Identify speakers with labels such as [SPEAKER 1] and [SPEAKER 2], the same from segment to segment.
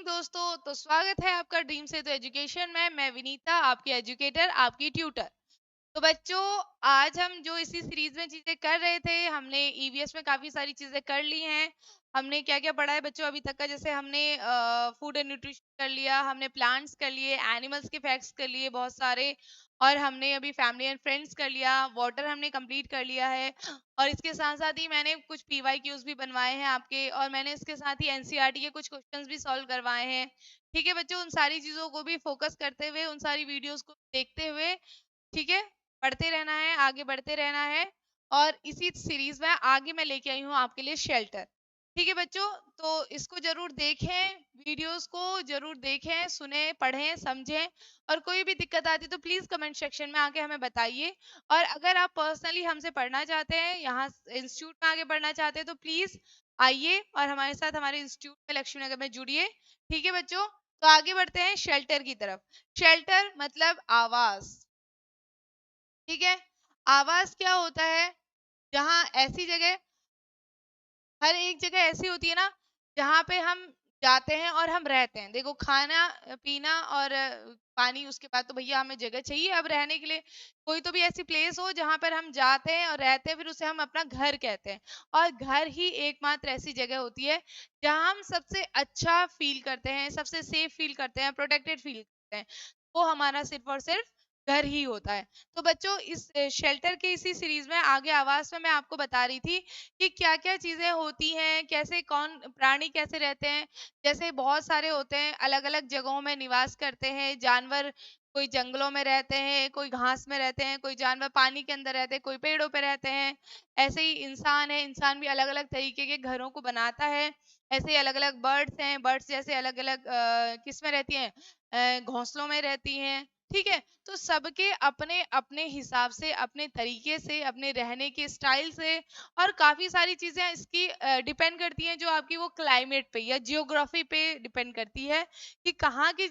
[SPEAKER 1] दोस्तों। तो स्वागत है आपका ड्रीम से तो एजुकेशन में। मैं विनीता, आपकी एजुकेटर, आपकी ट्यूटर। तो बच्चों, आज हम जो इसी सीरीज में चीजें कर रहे थे, हमने ईवीएस में काफी सारी चीजें कर ली हैं। हमने क्या क्या पढ़ा है बच्चों अभी तक का? जैसे हमने फूड एंड न्यूट्रिशन कर लिया, हमने प्लांट्स कर लिए, एनिमल्स के फैक्ट्स कर लिए बहुत सारे, और हमने अभी फैमिली एंड फ्रेंड्स कर लिया, वाटर हमने कंप्लीट कर लिया है। और इसके साथ साथ ही मैंने कुछ पीवाईक्यूज भी बनवाए हैं आपके, और मैंने इसके साथ ही एनसीईआरटी के कुछ क्वेश्चंस भी सॉल्व करवाए हैं। ठीक है बच्चों, उन सारी चीजों को भी फोकस करते हुए, उन सारी वीडियोस को देखते हुए, ठीक है, पढ़ते रहना है, आगे बढ़ते रहना है। और इसी सीरीज में आगे मैं लेके आई हूँ आपके लिए शेल्टर। ठीक है बच्चों, तो इसको जरूर देखें, वीडियोस को जरूर देखें, सुने, पढ़ें, समझें। और कोई भी दिक्कत आती है तो प्लीज कमेंट सेक्शन में आके हमें बताइए। और अगर आप पर्सनली हमसे पढ़ना चाहते हैं, यहाँ इंस्टीट्यूट में आगे बढ़ना चाहते हैं, तो प्लीज आइए और हमारे साथ हमारे इंस्टीट्यूट में लक्ष्मी नगर में जुड़िए। ठीक है बच्चों, तो आगे बढ़ते हैं शेल्टर की तरफ। शेल्टर मतलब आवास। ठीक है, आवास क्या होता है? जहाँ ऐसी जगह, हर एक जगह ऐसी होती है ना, जहाँ पे हम जाते हैं और हम रहते हैं। देखो, खाना पीना और पानी, उसके बाद तो भैया हमें जगह चाहिए अब रहने के लिए। कोई तो भी ऐसी प्लेस हो जहाँ पर हम जाते हैं और रहते हैं, फिर उसे हम अपना घर कहते हैं। और घर ही एकमात्र ऐसी जगह होती है जहाँ हम सबसे अच्छा फील करते हैं, सबसे सेफ फील करते हैं, प्रोटेक्टेड फील करते हैं। वो हमारा सिर्फ और सिर्फ घर ही होता है। तो बच्चों, इस शेल्टर के इसी सीरीज में आगे आवास में मैं आपको बता रही थी कि क्या-क्या चीज़ें होती हैं, कैसे कौन प्राणी कैसे रहते हैं। जैसे बहुत सारे होते हैं, अलग-अलग जगहों में निवास करते हैं जानवर। कोई जंगलों में रहते हैं, कोई घास में रहते हैं, कोई जानवर पानी के अंदर रहते हैं, कोई पेड़ों पे रहते हैं। ऐसे ही इंसान है, इंसान भी अलग-अलग तरीके के घरों को बनाता है। ऐसे ही अलग-अलग बर्ड्स हैं, बर्ड्स जैसे अलग-अलग किस्में रहती हैं, घोंसलों में रहती हैं। ठीक है? तो सबके अपने-अपने हिसाब से, अपने तरीके से, अपने रहने के स्टाइल से, और काफ़ी सारी चीज़ें इसकी डिपेंड करती हैं जो आपकी वो क्लाइमेट पे या जियोग्राफी पे डिपेंड करती है कि कहाँ की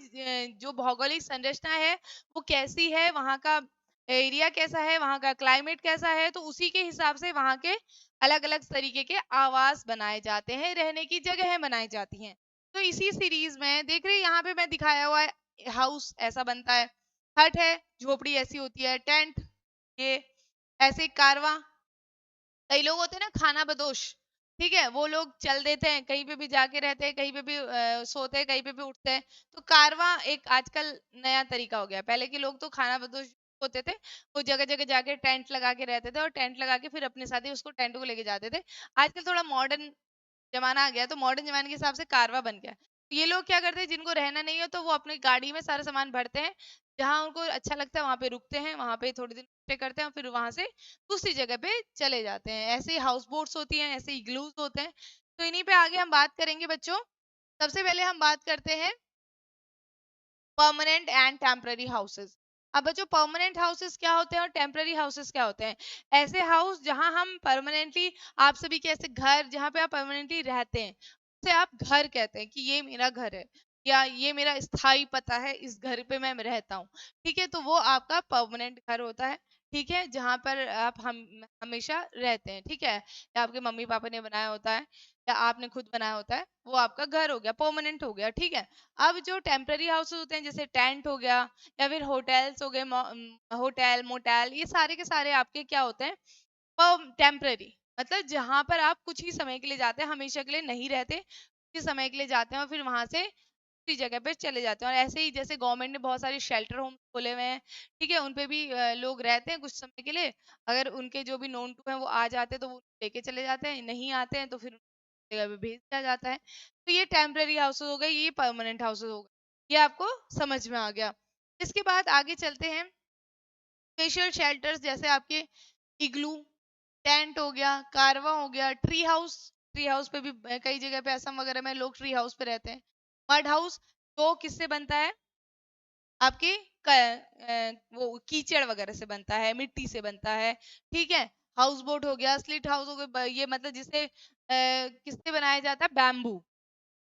[SPEAKER 1] जो भौगोलिक संरचना है वो कैसी है, वहाँ का एरिया कैसा है, वहाँ का क्लाइमेट कैसा है। तो उसी के हिसाब से वहाँ के अलग-अलग तरीके के आवास बनाए जाते हैं, रहने की जगहें बनाई जाती हैं। तो इसी सीरीज में देख रहे हैं, यहाँ पे मैं दिखाया हुआ है हाउस ऐसा बनता है, हट है, झोपड़ी ऐसी होती है, टेंट ये ऐसे, कारवां, कई लोग होते हैं ना खाना बदोश। ठीक है, वो लोग चल देते हैं, कहीं पे भी जाके रहते हैं, कहीं पे भी सोते हैं, कहीं पे भी उठते हैं। तो कारवां एक आजकल नया तरीका हो गया। पहले के लोग तो खाना बदोश होते थे, वो जगह जगह जाके टेंट लगा के रहते थे, और टेंट लगा के फिर अपने साथ ही उसको टेंट को लेके जाते थे। आजकल थोड़ा मॉडर्न जमाना आ गया, तो मॉडर्न जमाने के हिसाब से कारवां बन गया। तो ये लोग क्या करते हैं, जिनको रहना नहीं है तो वो अपनी गाड़ी में सारा सामान भरते हैं, जहाँ उनको अच्छा लगता है वहां पे रुकते हैं, वहां पे थोड़ी दिन स्टे करते हैं, और फिर वहां से दूसरी जगह पे चले जाते हैं। ऐसे ही हाउस बोट्स होती हैं, ऐसे इग्लूज होते हैं। तो इन्हीं पे आगे हम बात करेंगे बच्चों। सबसे पहले हम बात करते हैं परमानेंट एंड टेम्पररी हाउसेस। अब बच्चों, परमानेंट हाउसेस क्या होते हैं और टेम्पररी हाउसेस क्या होते हैं? ऐसे हाउस जहां हम परमानेंटली, आप सभी के ऐसे घर जहां पे आप परमानेंटली रहते हैं, उसे आप घर कहते हैं कि ये मेरा घर है, या ये मेरा स्थायी पता है, इस घर पे मैं रहता हूँ। ठीक है, तो वो आपका परमानेंट घर होता है। ठीक है, जहां पर आप हम हमेशा रहते हैं। ठीक है, या आपके मम्मी पापा ने बनाया होता है, या आपने खुद बनाया होता है, वो आपका घर हो गया, परमानेंट हो गया। ठीक है, अब जो टेम्पररी हाउसेस होते हैं, जैसे टेंट हो गया, या फिर होटल्स हो गए, होटल मोटेल, ये सारे के सारे आपके क्या होते हैं? टेम्पररी। मतलब जहां पर आप कुछ ही समय के लिए जाते हैं, हमेशा के लिए नहीं रहते, कुछ ही समय के लिए जाते हैं और फिर वहां से दूसरी जगह पे चले जाते हैं। और ऐसे ही जैसे गवर्नमेंट ने बहुत सारे शेल्टर होम खोले हुए हैं। ठीक है, उनपे भी लोग रहते हैं कुछ समय के लिए। अगर उनके जो भी नोन टू है वो आ जाते हैं तो वो लेके चले जाते हैं, नहीं आते हैं तो फिर जगह पे भेज दिया जाता है। तो ये टेम्पररी हाउसेस हो गए, ये परमानेंट हाउसेस हो गए। ये आपको समझ में आ गया। इसके बाद आगे चलते हैं। स्पेशल शेल्टर्स जैसे आपके इग्लू, टेंट हो गया, कारवा हो गया, ट्री हाउस। ट्री हाउस पे भी कई जगह पे असम वगैरह में लोग ट्री हाउस पे रहते हैं। मड हाउस तो किससे बनता है? आपके वो कीचड़ वगैरह से बनता है, मिट्टी से बनता है। ठीक है, हाउस बोट हो गया, स्लिट हाउस हो गया, ये मतलब जिसे किससे बनाया जाता है? बैम्बू।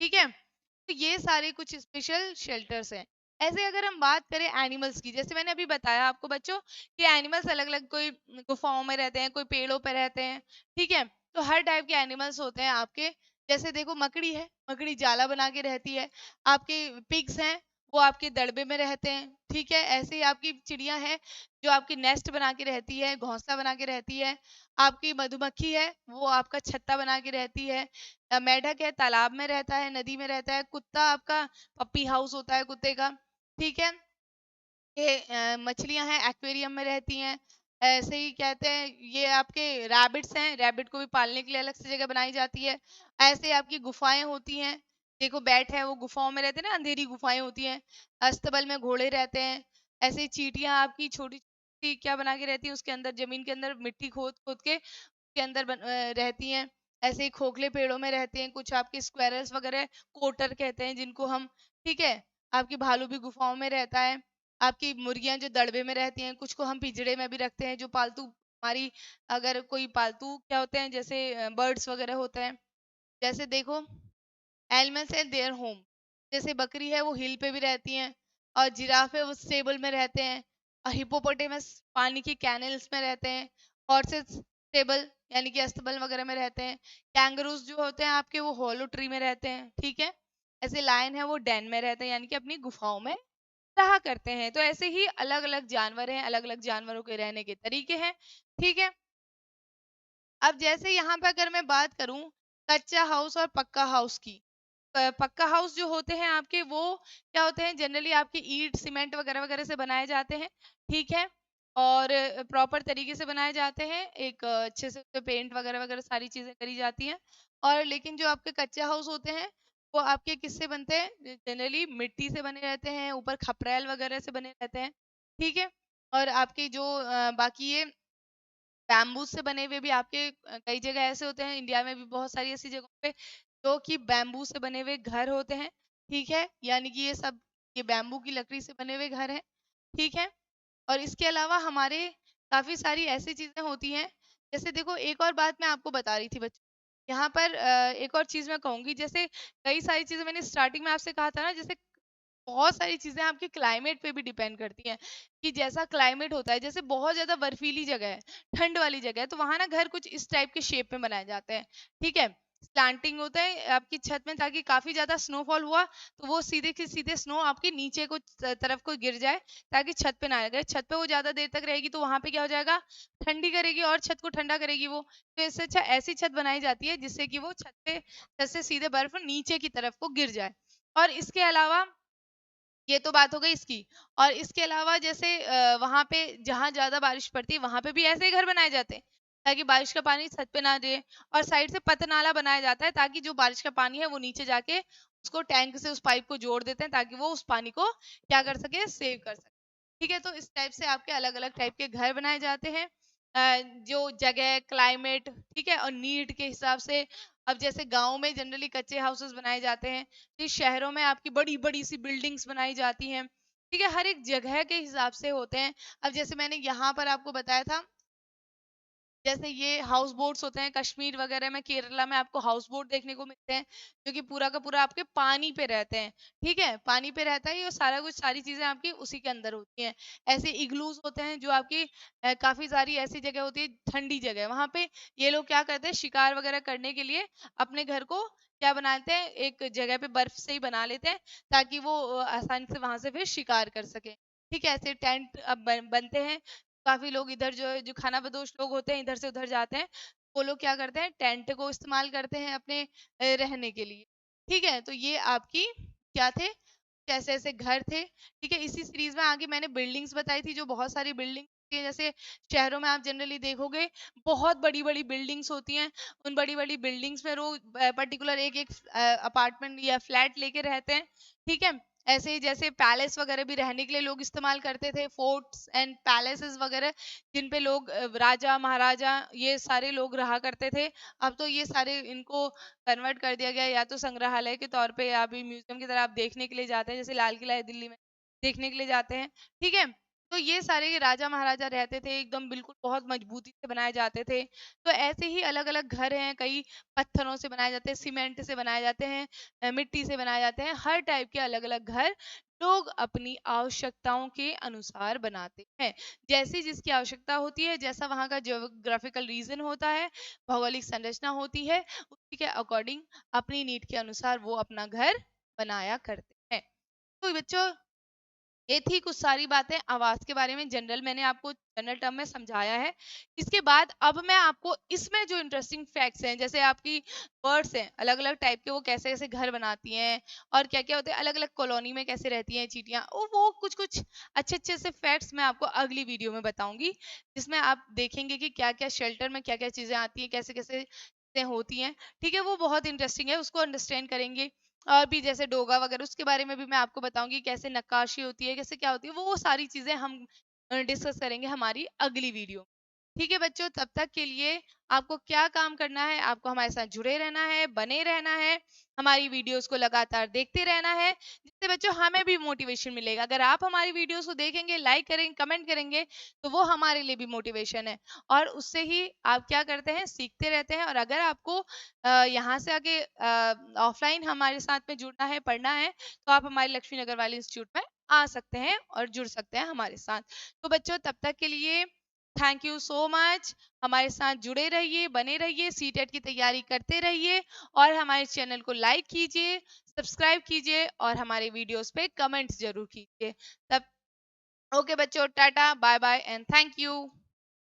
[SPEAKER 1] ठीक है, तो ये सारे कुछ स्पेशल शेल्टर्स हैं। ऐसे अगर हम बात करें एनिमल्स की, जैसे मैंने अभी बताया आपको बच्चों कि एनिमल्स अलग अलग, कोई गुफाओं में रहते हैं, कोई पेड़ों पे रहते हैं। ठीक है, तो हर टाइप के एनिमल्स होते हैं आपके। जैसे देखो मकड़ी है, मकड़ी जाला बना के रहती है। आपके पिग्स हैं, वो आपके दड़बे में रहते हैं, ठीक है? ऐसे ही आपकी चिड़िया है, जो आपकी नेस्ट बना के रहती है, घोंसला बना के रहती है। आपकी मधुमक्खी है, वो आपका छत्ता बना के रहती है। मेंढक है, तालाब में रहता है, नदी में रहता है। कुत्ता आपका पप्पी हाउस होता है कुत्ते का, ठीक है? ये मछलियाँ हैं, एक्वेरियम में रहती हैं। ऐसे ही कहते हैं ये आपके रैबिट्स हैं, रैबिट को भी पालने के लिए अलग से जगह बनाई जाती है। ऐसे आपकी गुफाएँ होती हैं। देखो बैट है, वो गुफाओं में रहते हैं ना, अंधेरी गुफाएँ होती हैं। अस्तबल में घोड़े रहते हैं। ऐसे ही चींटियाँ आपकी छोटी-छोटी क्या बना के रहती हैं, उसके अंदर ज़मीन के अंदर मिट्टी खोद-खोद के अंदर रहती हैं। ऐसे ही खोखले पेड़ों में रहते हैं। कुछ आपके स्क्वेरल्स वगैरह कोटर कहते हैं जिनको हम, ठीक है? आपकी भालू भी गुफाओं में रहता है। आपकी मुर्गियाँ जो दड़बे में रहती हैं, कुछ को हम पिंजड़े में भी रखते हैं, जो पालतू हमारी अगर कोई पालतू क्या होते हैं जैसे बर्ड्स वगैरह होते हैं। जैसे देखो एनिमल्स एंड देयर होम, जैसे बकरी है वो हिल पे भी रहती हैं और जिराफ है वो स्टेबल में रहते हैं और हिप्पोपोटेमस पानी की कैनल्स में रहते हैं। हॉर्सेस स्टेबल यानी कि अस्तबल वगैरह में रहते हैं। कैंगरूज जो होते हैं आपके वो होलो ट्री में रहते हैं, ठीक है? ऐसे लायन है वो डेन में रहते हैं यानी कि अपनी गुफाओं में रहा करते हैं। तो ऐसे ही अलग-अलग जानवर हैं, अलग-अलग जानवरों के रहने के तरीके हैं, ठीक है? अब जैसे यहाँ पे अगर मैं बात करूँ कच्चा हाउस और पक्का हाउस की, पक्का हाउस जो होते हैं आपके वो क्या होते हैं जनरली आपके ईंट, सीमेंट वगैरह-वगैरह से बनाए जाते हैं, ठीक है? और प्रॉपर तरीके से बनाए जाते हैं, एक अच्छे से उसपे पेंट वगैरह-वगैरह सारी चीज़ें करी जाती हैं। और लेकिन जो आपके कच्चे हाउस होते हैं, वो आपके किससे बनते हैं? जनरली मिट्टी से बने रहते हैं, ऊपर खपरैल वगैरह से बने रहते हैं, ठीक है? और आपके जो बाकी ये बैम्बू से बने हुए भी आपके कई जगह ऐसे होते हैं, इंडिया में भी बहुत सारी ऐसी जगहों पे जो कि बैम्बू से बने हुए घर होते हैं, ठीक है? यानी कि ये सब ये बैम्बू की लकड़ी से बने हुए घर हैं, ठीक है? और इसके अलावा हमारे काफ़ी सारी ऐसी चीज़ें होती हैं, जैसे देखो एक और बात मैं आपको बता रही थी बच्चों, यहाँ पर एक और चीज़ मैं कहूँगी जैसे कई सारी चीज़ें मैंने स्टार्टिंग में आपसे कहा था ना जैसे बहुत सारी चीज़ें आपके क्लाइमेट पे भी डिपेंड करती हैं, कि जैसा क्लाइमेट होता है, जैसे बहुत ज़्यादा बर्फीली जगह है, ठंड वाली जगह है, तो वहाँ ना घर कुछ इस टाइप के शेप में बनाए जाते हैं, ठीक है? स्लैंटिंग होता है आपकी छत में ताकि काफ़ी ज़्यादा स्नोफॉल हुआ, तो वो सीधे के सीधे स्नो आपके नीचे को तरफ को गिर जाए, ताकि छत पे ना आए। अगर छत पे वो ज़्यादा देर तक रहेगी, तो वहाँ पे क्या हो जाएगा, ठंडी करेगी और छत को ठंडा करेगी वो। तो इससे अच्छा ऐसी छत बनाई जाती है, जिससे कि वो छत से सीधे बर्फ नीचे की तरफ को गिर जाए। और इसके अलावा ये तो बात हो गई इसकी। और इसके अलावा जैसे वहाँ पे जहाँ ज़्यादा बारिश पड़ती है वहाँ पे भी ऐसे ही घर बनाए जाते हैं, ताकि बारिश का पानी छत पे ना गिरे। और साइड से पतनाला बनाया जाता है ताकि जो बारिश का पानी है वो नीचे जाके उसको टैंक से उस पाइप को जोड़ देते हैं ताकि वो उस पानी को क्या कर सके, सेव कर सके। ठीक है? तो इस टाइप से आपके अलग-अलग टाइप के घर बनाए जाते हैं। जो जगह, क्लाइमेट, ठीक है? और नीड के हिसाब से। अब जैसे गाँव में जनरली कच्चे हाउसेस बनाए जाते हैं, फिर शहरों में आपकी बड़ी-बड़ी सी बिल्डिंग्स बनाई जाती हैं, ठीक है? हर एक जगह के हिसाब से होते हैं। अब जैसे मैंने यहाँ पर आपको बताया था जैसे ये हाउस बोट्स होते हैं कश्मीर वगैरह में, केरला में आपको हाउस बोट देखने को मिलते हैं, जो कि पूरा का पूरा आपके पानी पे रहते हैं, ठीक है? पानी पे रहता है ये, और सारा कुछ सारी चीज़ें आपकी उसी के अंदर होती हैं। ऐसे इग्लूज़ होते हैं जो आपकी काफ़ी सारी ऐसी जगह होती है, ठंडी जगह, वहाँ पे ये लोग क्या करते हैं शिकार वगैरह करने के लिए अपने घर को क्या बनाते हैं, एक जगह पे बर्फ से ही बना लेते हैं, ताकि वो आसानी से वहाँ से फिर शिकार कर सकें। ठीक है? ऐसे टेंट अब बनते हैं। काफ़ी लोग इधर जो है जो खानाबदोश लोग होते हैं इधर से उधर जाते हैं, वो लोग क्या करते हैं टेंट को इस्तेमाल करते हैं अपने रहने के लिए। ठीक है? तो ये आपकी क्या थे? ऐसे-ऐसे घर थे। ठीक है? इसी सीरीज़ में आगे मैंने बिल्डिंग्स बताई थी जो बहुत सारी बिल्डिंग होती हैं, जैसे शहरों में आप जनरली देखोगे बहुत बड़ी-बड़ी बिल्डिंग्स होती हैं। उन बड़ी-बड़ी बिल्डिंग्स में लोग पर्टिकुलर एक-एक अपार्टमेंट या फ्लैट लेके रहते हैं। ठीक है? ऐसे ही जैसे पैलेस वगैरह भी रहने के लिए लोग इस्तेमाल करते थे, फोर्ट्स एंड पैलेसेस वगैरह, जिन पे लोग राजा, महाराजा ये सारे लोग रहा करते थे। अब तो ये सारे इनको कन्वर्ट कर दिया गया है, या तो संग्रहालय के तौर पे या अभी म्यूज़ियम की तरह आप देखने के लिए जाते हैं, जैसे लाल किला है दिल्ली में, देखने के लिए जाते हैं, ठीक है? तो ये सारे राजा महाराजा रहते थे, एकदम बिल्कुल बहुत मजबूती से बनाए जाते थे। तो ऐसे ही अलग-अलग घर हैं, कई पत्थरों से बनाए जाते हैं, सीमेंट से बनाए जाते हैं, मिट्टी से बनाए जाते हैं, हर टाइप के अलग-अलग घर लोग अपनी आवश्यकताओं के अनुसार बनाते हैं। जैसी जिसकी आवश्यकता होती है, जैसा वहाँ का ज्योग्राफिकल रीजन होता है, भौगोलिक संरचना होती है, उसी के अकॉर्डिंग अपनी नीड के अनुसार वो अपना घर बनाया करते हैं। तो बच्चों, ये थी कुछ सारी बातें आवास के बारे में, जनरल मैंने आपको जनरल टर्म में समझाया है। इसके बाद अब मैं आपको इसमें जो इंटरेस्टिंग फैक्ट्स हैं, जैसे आपकी बर्ड्स हैं अलग अलग टाइप के, वो कैसे कैसे घर बनाती हैं और क्या क्या होते हैं, अलग अलग कॉलोनी में कैसे रहती हैं चींटियां, वो कुछ कुछ अच्छे अच्छे से फैक्ट्स मैं आपको अगली वीडियो में बताऊंगी, जिसमें आप देखेंगे कि क्या क्या शेल्टर में क्या क्या चीजें आती हैं, कैसे कैसे चीजें होती हैं। ठीक है, वो बहुत इंटरेस्टिंग है, उसको अंडरस्टैंड करेंगे। और भी जैसे डोगा वगैरह, उसके बारे में भी मैं आपको बताऊंगी कैसे नक्काशी होती है, कैसे क्या होती है, वो सारी चीजें हम डिस्कस करेंगे हमारी अगली वीडियो। ठीक है बच्चों, तब तक के लिए आपको क्या काम करना है, आपको हमारे साथ जुड़े रहना है, बने रहना है, हमारी वीडियोस को लगातार देखते रहना है, जिससे बच्चों हमें भी मोटिवेशन मिलेगा। अगर आप हमारी वीडियोस को देखेंगे, लाइक करेंगे, कमेंट करेंगे, तो वो हमारे लिए भी मोटिवेशन है, और उससे ही आप क्या करते हैं, सीखते रहते हैं। और अगर आपको यहाँ से आगे ऑफलाइन हमारे साथ में जुड़ना है, पढ़ना है, तो आप हमारे लक्ष्मी नगर वाले इंस्टीट्यूट में आ सकते हैं और जुड़ सकते हैं हमारे साथ। तो बच्चों, तब तक के लिए थैंक यू सो मच। हमारे साथ जुड़े रहिए, बने रहिए, सीटेट की तैयारी करते रहिए, और हमारे चैनल को लाइक कीजिए, सब्सक्राइब कीजिए, और हमारे वीडियोस पे कमेंट्स जरूर कीजिए। तब ओके बच्चों, टाटा bye bye and thank you.